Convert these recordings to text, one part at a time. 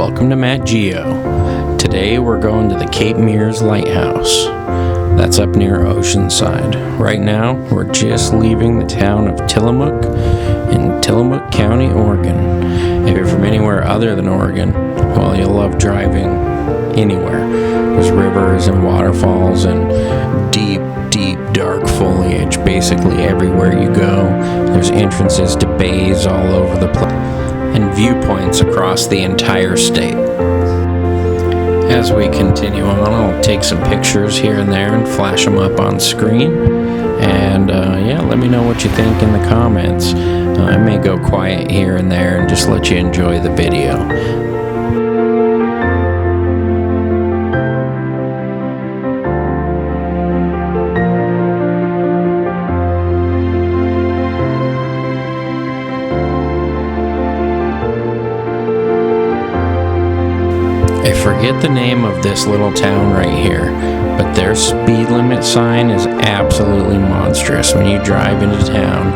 Welcome to Matt Geo. Today we're going to the Cape Meares Lighthouse. That's up near Oceanside. Right now we're just leaving the town of Tillamook in Tillamook County, Oregon. If you're from anywhere other than Oregon, well, you'll love driving anywhere. There's rivers and waterfalls and deep, dark foliage basically everywhere you go. There's entrances to bays all over the place and viewpoints across the entire state. As we continue on, I'll take some pictures here and there and flash them up on screen. And let me know what you think in the comments. I may go quiet here and there and just let you enjoy the video. I forget the name of this little town right here, but their speed limit sign is absolutely monstrous. When you drive into town,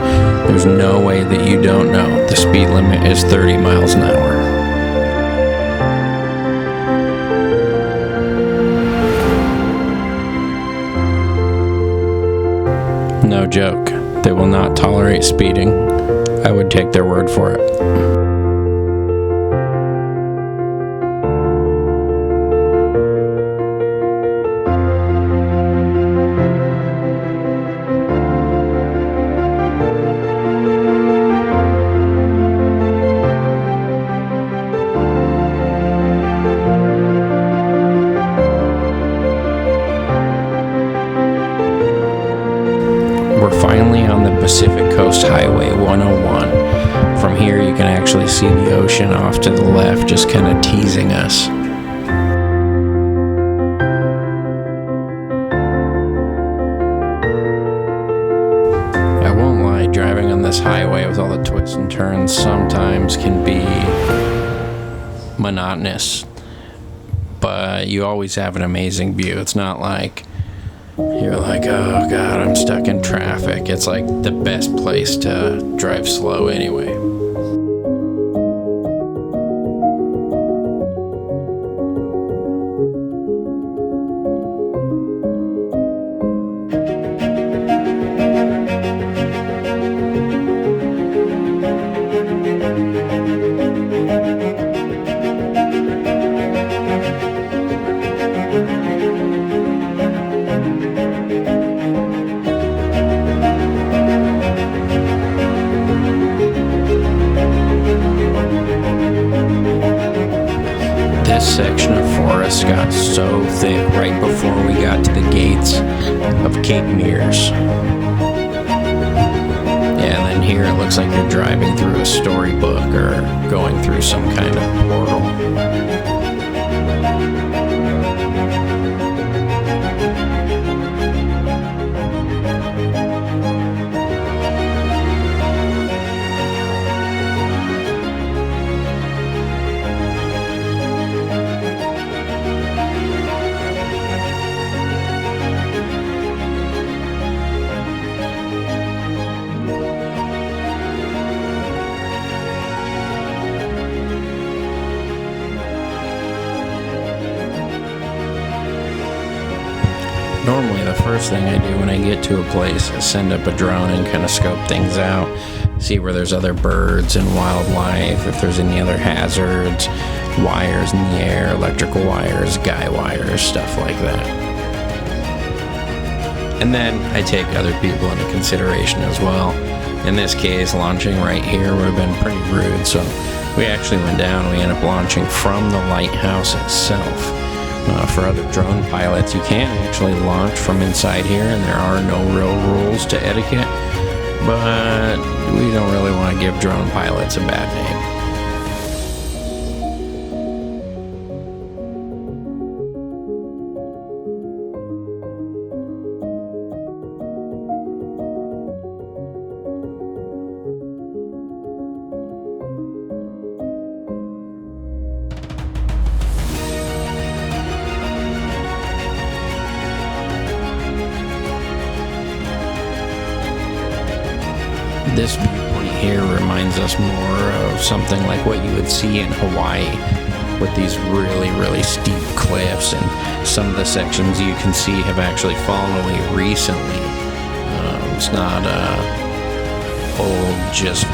there's no way that you don't know the speed limit is 30 miles an hour. No joke, they will not tolerate speeding. I would take their word for it. We're finally on the Pacific Coast Highway 101. From here you can actually see the ocean off to the left, just kind of teasing us. I won't lie, driving on this highway with all the twists and turns sometimes can be monotonous, but you always have an amazing view. It's not like you're like, oh god, I'm stuck in traffic. It's like the best place to drive slow anyway. This section of forest got so thick right before we got to the gates of Cape Meares. Yeah, and then here it looks like you're driving through a storybook or going through some kind of portal. Normally the first thing I do when I get to a place is send up a drone and kind of scope things out, see where there's other birds and wildlife, if there's any other hazards, wires in the air, electrical wires, guy wires, stuff like that. And then I take other people into consideration as well. In this case, launching right here would have been pretty rude, so we actually went down. We ended up launching from the lighthouse itself. For other drone pilots, you can actually launch from inside here, and there are no real rules to etiquette, but we don't really want to give drone pilots a bad name. This viewpoint here reminds us more of something like what you would see in Hawaii, with these really, really steep cliffs, and some of the sections you can see have actually fallen away recently. It's not old, just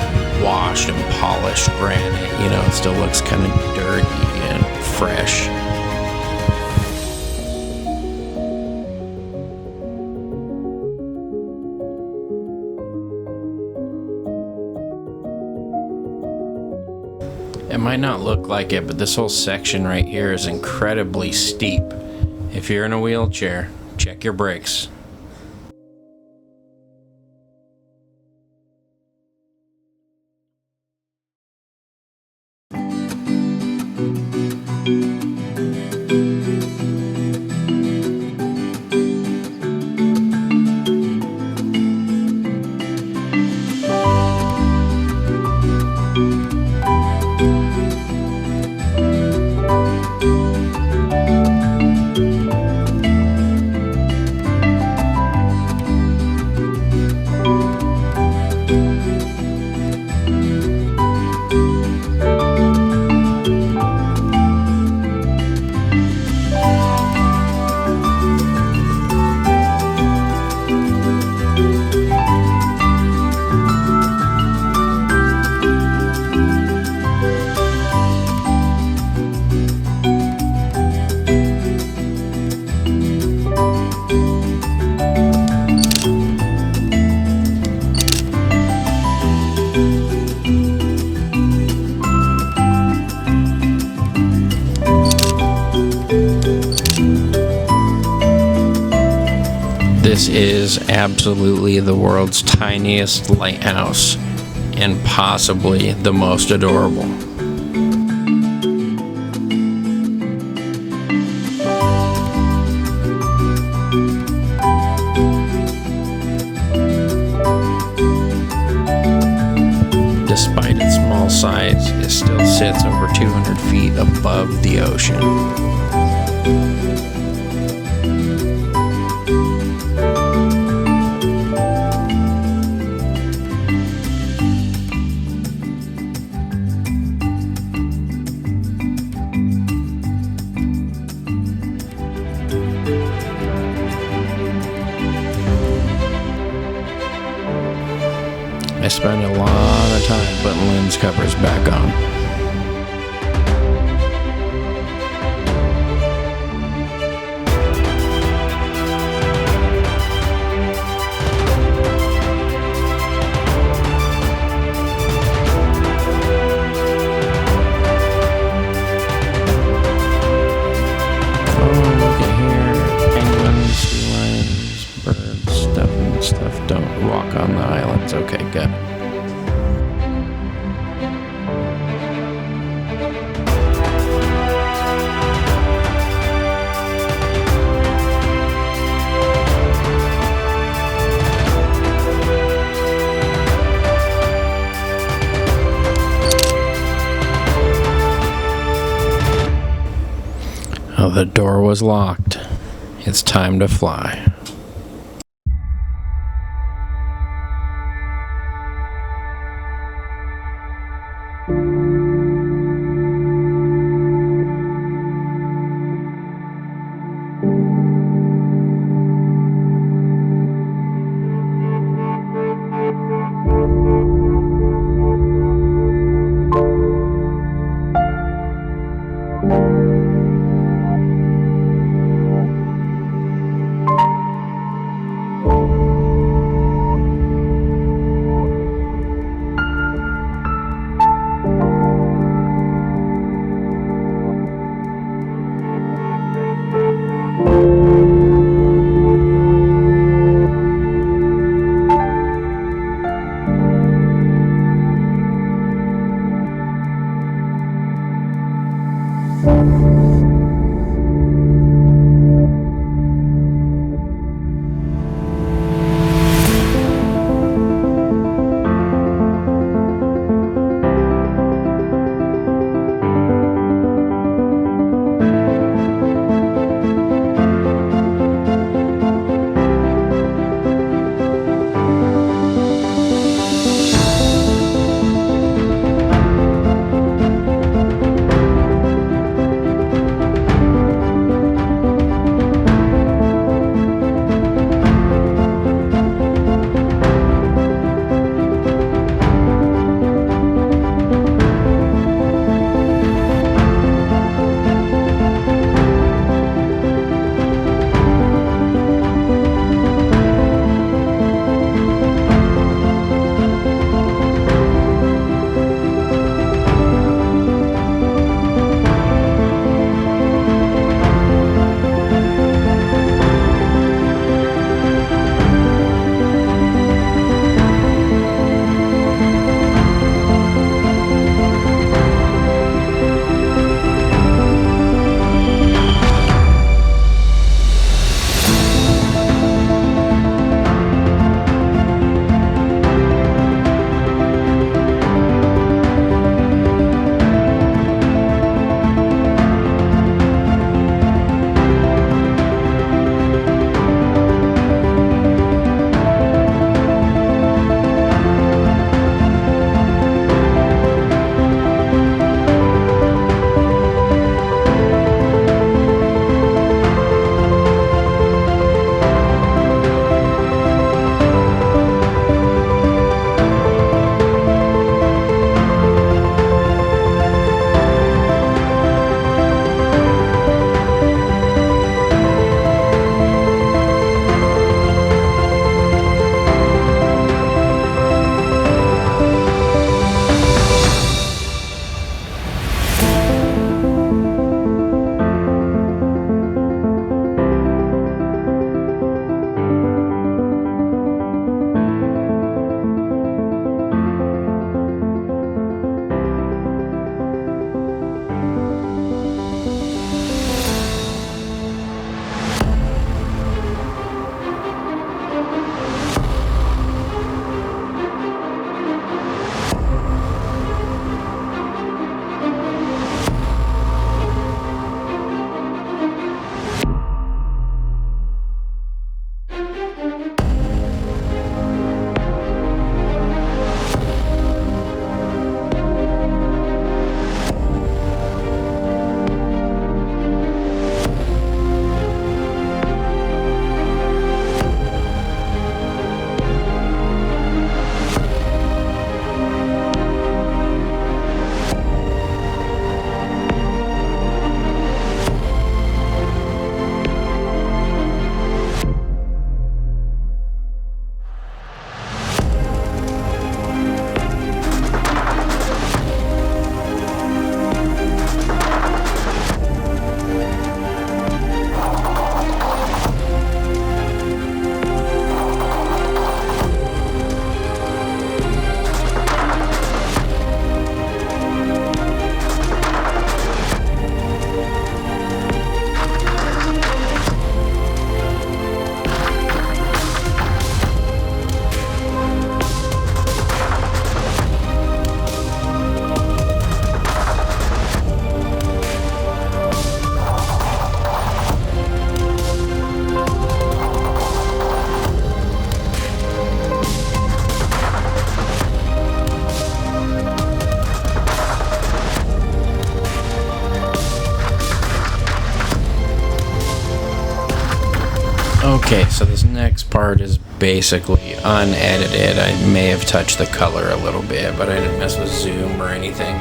washed and polished granite. You know, it still looks kind of dirty and fresh. It might not look like it, but this whole section right here is incredibly steep. If you're in a wheelchair, check your brakes. This is absolutely the world's tiniest lighthouse, and possibly the most adorable. Despite its small size, it still sits over 200 feet above the ocean. I spent a lot of time putting lens covers back on. Oh, look at here. Penguins, sea lions, birds, stuff don't walk on the islands. Okay, good. Oh, the door was locked. It's time to fly. Okay, so this next part is basically unedited. I may have touched the color a little bit, but I didn't mess with zoom or anything.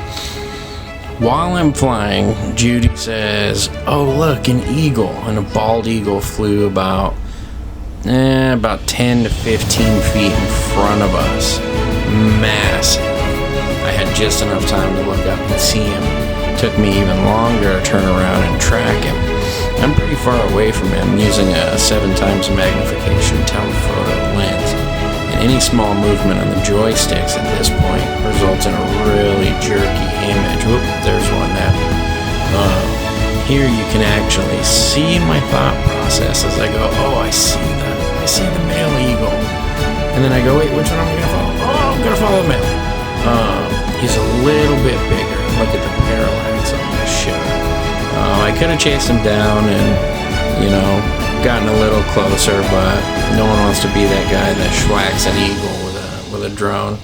While I'm flying, Judy says, "Oh, look, an eagle." And a bald eagle flew about 10 to 15 feet in front of us. Massive. I had just enough time to look up and see him. It took me even longer to turn around and track him. I'm pretty far away from him using a 7 times magnification telephoto lens, and any small movement on the joysticks at this point results in a really jerky image. Whoop, there's one now. Here you can actually see my thought process as I go, oh, I see the male eagle. And then I go, wait, which one am I going to follow? Oh, I'm going to follow the male. He's a little bit bigger. Look at the parallax on this shot. I could have chased him down and, gotten a little closer, but no one wants to be that guy that schwacks an eagle with a drone.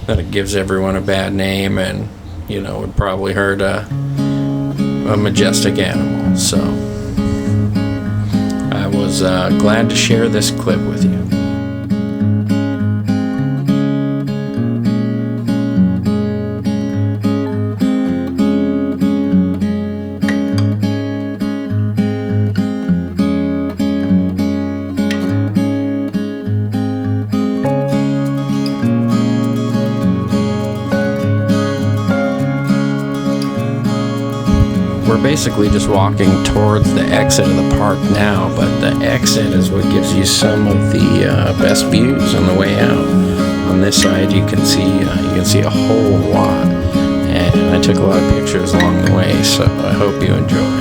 That it gives everyone a bad name and, would probably hurt a majestic animal. So I was glad to share this clip with you. We're basically just walking towards the exit of the park now, but the exit is what gives you some of the best views on the way out. On this side, you can see a whole lot, and I took a lot of pictures along the way, so I hope you enjoy.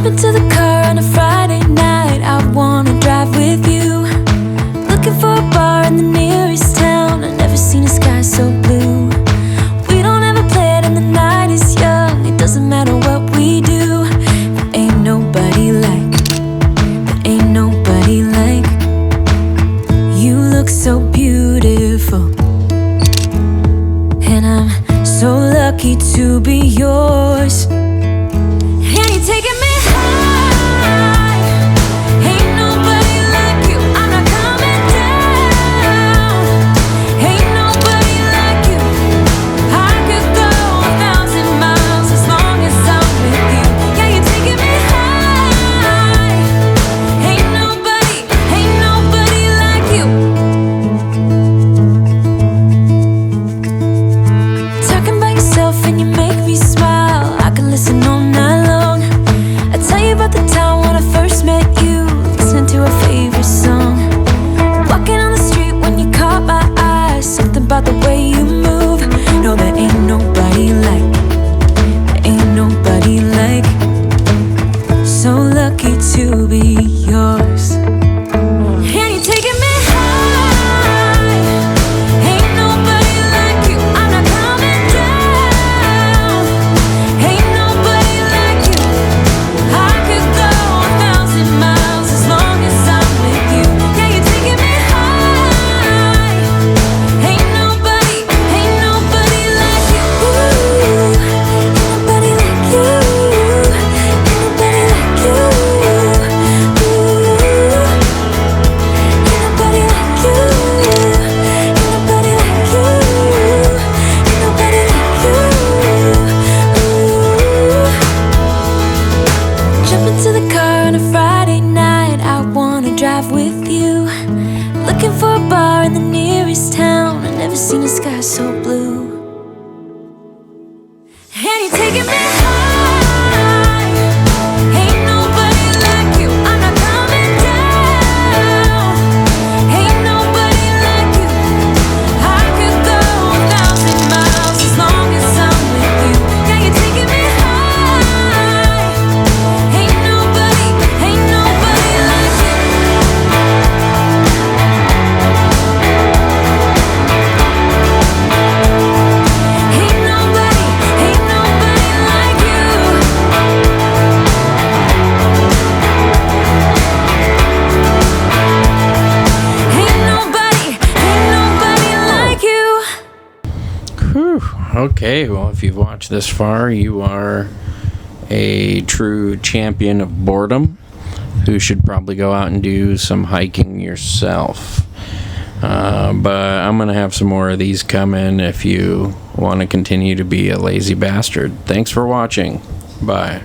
Into the car on a Friday night, I wanna drive with you. Looking for a bar in the nearest town. I've never seen a sky so blue. We don't ever play it and the night is young. It doesn't matter what we do. There ain't nobody like you. Look so beautiful, and I'm so lucky to be yours. And you're taking me seen a sky so blue. And you're taking me high. Ain't nobody like you. I'm not coming down. Ain't nobody like you. I could go 1,000 miles as long as I'm with you. Yeah, you're taking me high. Ain't nobody like you. Ain't nobody like you. Ain't nobody like you. Whew. Okay, well, if you've watched this far, you are a true champion of boredom who should probably go out and do some hiking yourself. But I'm going to have some more of these coming if you want to continue to be a lazy bastard. Thanks for watching. Bye.